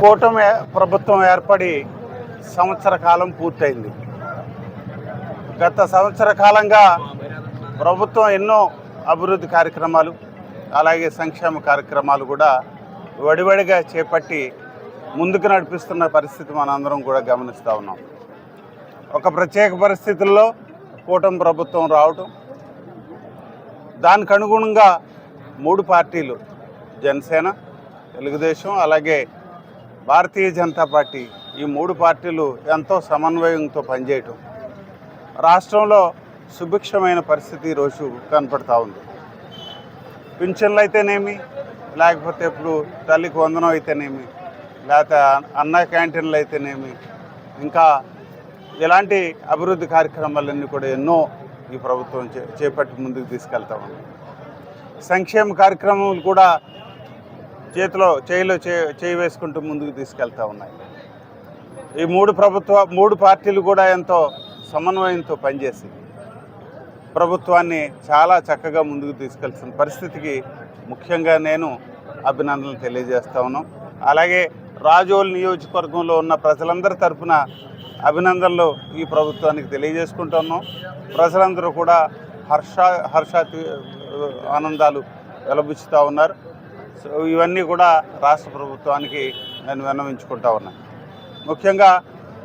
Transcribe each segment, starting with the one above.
కూటమి ప్రభుత్వం ఏర్పడి సంవత్సర కాలం పూర్తయింది. గత సంవత్సర కాలంగా ప్రభుత్వం ఎన్నో అభివృద్ధి కార్యక్రమాలు అలాగే సంక్షేమ కార్యక్రమాలు కూడా వడివడిగా చేపట్టి ముందుకు నడిపిస్తున్న పరిస్థితి మనందరం కూడా గమనిస్తూ ఉన్నాం. ఒక ప్రత్యేక పరిస్థితుల్లో కూటమి ప్రభుత్వం రావటం, దానికి అనుగుణంగా 3 పార్టీలు జనసేన, తెలుగుదేశం అలాగే భారతీయ జనతా పార్టీ, ఈ 3 పార్టీలు ఎంతో సమన్వయంతో పనిచేయటం రాష్ట్రంలో సుభిక్షమైన పరిస్థితి ఈరోజు కనపడతా ఉంది. పింఛన్లు అయితేనేమి, లేకపోతే ఇప్పుడు తల్లికి వందనం అయితేనేమి, లేకపోతే అన్న క్యాంటీన్లు అయితేనేమి, ఇంకా ఇలాంటి అభివృద్ధి కార్యక్రమాలన్నీ కూడా ఎన్నో ఈ ప్రభుత్వం చేపట్టి ముందుకు తీసుకెళ్తా ఉంది. సంక్షేమ కార్యక్రమాలు కూడా చేయి వేసుకుంటూ ముందుకు తీసుకెళ్తా ఉన్నాయి. ఈ 3 పార్టీలు కూడా ఎంతో సమన్వయంతో పనిచేసి ప్రభుత్వాన్ని చాలా చక్కగా ముందుకు తీసుకెళ్తున్న పరిస్థితికి ముఖ్యంగా నేను అభినందనలు తెలియజేస్తా ఉన్నాం. అలాగే రాజోల్ నియోజకవర్గంలో ఉన్న ప్రజలందరి తరఫున అభినందనలు ఈ ప్రభుత్వానికి తెలియజేసుకుంటున్నాం. ప్రజలందరూ కూడా హర్షాతి ఆనందాలు వెలబుచ్చుతూ ఉన్నారు. సో ఇవన్నీ కూడా రాష్ట్ర ప్రభుత్వానికి నేను విన్నవించుకుంటా ఉన్నాను. ముఖ్యంగా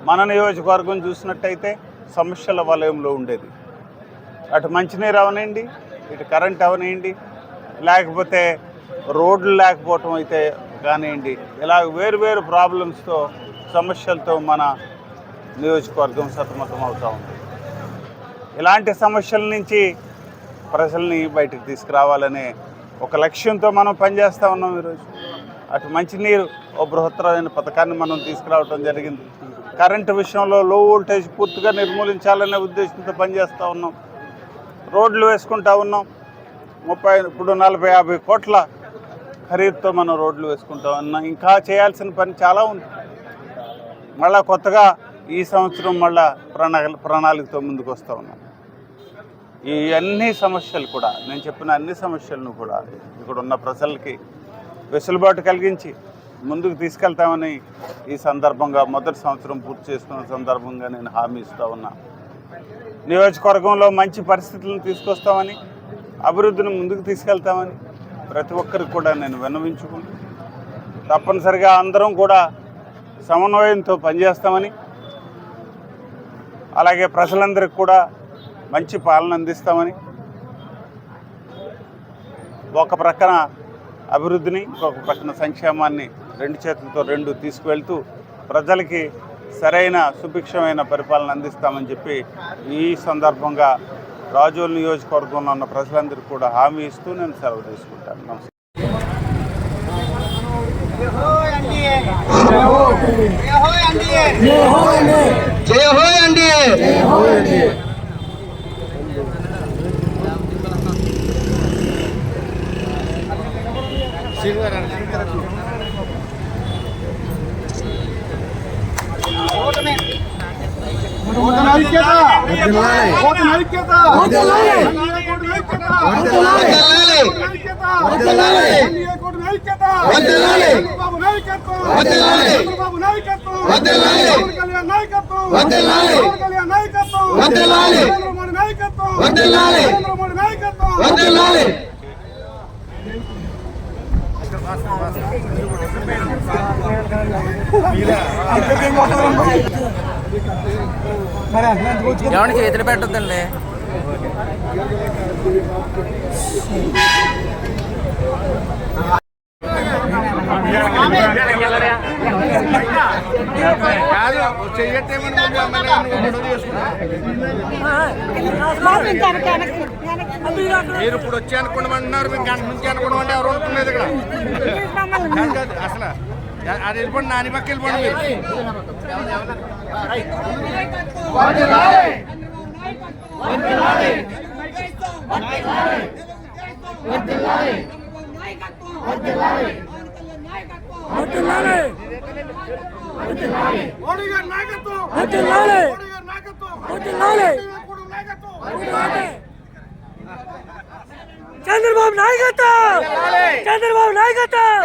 మన నియోజకవర్గం చూసినట్టయితే సమస్యల వలయంలో ఉండేది. అటు మంచినీరు అవనండి, ఇటు కరెంట్ అవనండి, లేకపోతే రోడ్లు లేకపోవటం అయితే కానివ్వండి, ఇలా వేరు ప్రాబ్లమ్స్తో సమస్యలతో మన నియోజకవర్గం సతమతం అవుతూ ఉంది. ఇలాంటి సమస్యల నుంచి ప్రజల్ని బయటకు తీసుకురావాలనే ఒక లక్ష్యంతో మనం పనిచేస్తూ ఉన్నాం. ఈరోజు అటు మంచినీరు ఓ బృహత్తరమైన పథకాన్ని మనం తీసుకురావడం జరిగింది. కరెంటు విషయంలో లో వోల్టేజ్ పూర్తిగా నిర్మూలించాలనే ఉద్దేశంతో పనిచేస్తూ ఉన్నాం. రోడ్లు వేసుకుంటా ఉన్నాం. ఇప్పుడు 40-50 కోట్ల ఖరీదుతో మనం రోడ్లు వేసుకుంటా ఉన్నాం. ఇంకా చేయాల్సిన పని చాలా ఉంది. మళ్ళా కొత్తగా ఈ సంవత్సరం మళ్ళా ప్రణాళికతో ముందుకు వస్తూ ఉన్నాం. ఈ అన్ని సమస్యలు కూడా, నేను చెప్పిన అన్ని సమస్యలను కూడా ఇక్కడ ఉన్న ప్రజలకి వెసులుబాటు కలిగించి ముందుకు తీసుకెళ్తామని ఈ సందర్భంగా మొదటి సంవత్సరం పూర్తి చేసుకున్న సందర్భంగా నేను హామీ ఇస్తూ ఉన్నా. నియోజకవర్గంలో మంచి పరిస్థితులను తీసుకొస్తామని, అభివృద్ధిని ముందుకు తీసుకెళ్తామని ప్రతి ఒక్కరికి కూడా నేను విన్నవించుకుంటూ తప్పనిసరిగా అందరం కూడా సమన్వయంతో పనిచేస్తామని, అలాగే ప్రజలందరికీ కూడా మంచి పాలన అందిస్తామని, ఒక ప్రక్కన అభివృద్ధిని ఇంకొక ప్రక్కన సంక్షేమాన్ని 2 చేతులతో తీసుకువెళ్తూ ప్రజలకి సరైన సుభిక్షమైన పరిపాలన అందిస్తామని చెప్పి ఈ సందర్భంగా రాజోల్ నియోజకవర్గంలో ఉన్న ప్రజలందరికీ కూడా హామీ ఇస్తూ నేను సెలవు తీసుకుంటాను. నమస్కారం. ఏమన్నా చేతులు పెట్టద్దండి. మీరు ఇప్పుడు వచ్చి అనుకోమంటున్నారు, మీకు గంట నుంచి అనుకోమంటే ఎవరు అనుకునేది ఇక్కడ అసలు అది వెళ్ళిపోండి, నాని పక్క వెళ్ళిపోండి. చంద్రబాబు నాయకత్వం, చంద్రబాబు నాయకత్వం.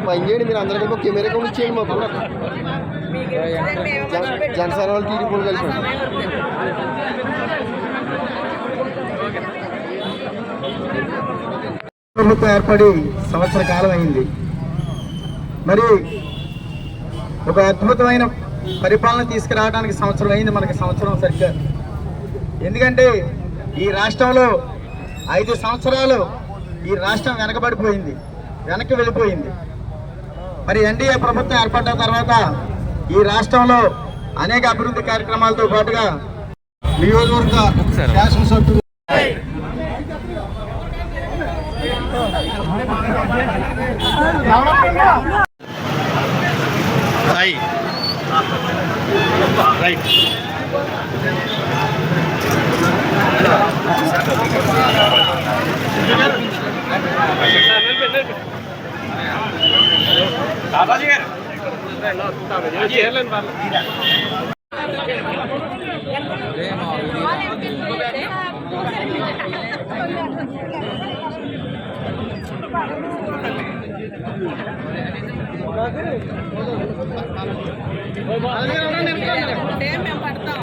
పని చేయండి, మీరు అందరికీ ఒక కెమెరా కూడా ఇచ్చేయండి మాకు. జనసేన వాళ్ళు టీడీపీ వాళ్ళు కలిపి ప్రభుత్వం ఏర్పడి సంవత్సర కాలం అయింది. మరి ఒక అద్భుతమైన పరిపాలన తీసుకురావడానికి సంవత్సరం అయింది, మనకి సంవత్సరం సరిగ్గా. ఎందుకంటే ఈ రాష్ట్రంలో 5 సంవత్సరాలు ఈ రాష్ట్రం వెనకబడిపోయింది, వెనక్కి వెళ్ళిపోయింది. మరి ఎన్డీఏ ప్రభుత్వం ఏర్పడిన తర్వాత ఈ రాష్ట్రంలో అనేక అభివృద్ధి కార్యక్రమాలతో పాటుగా నియోజకవర్గ శాసనసభ్యులు రైట్ దాదాజీ గారు మేము పడతాం.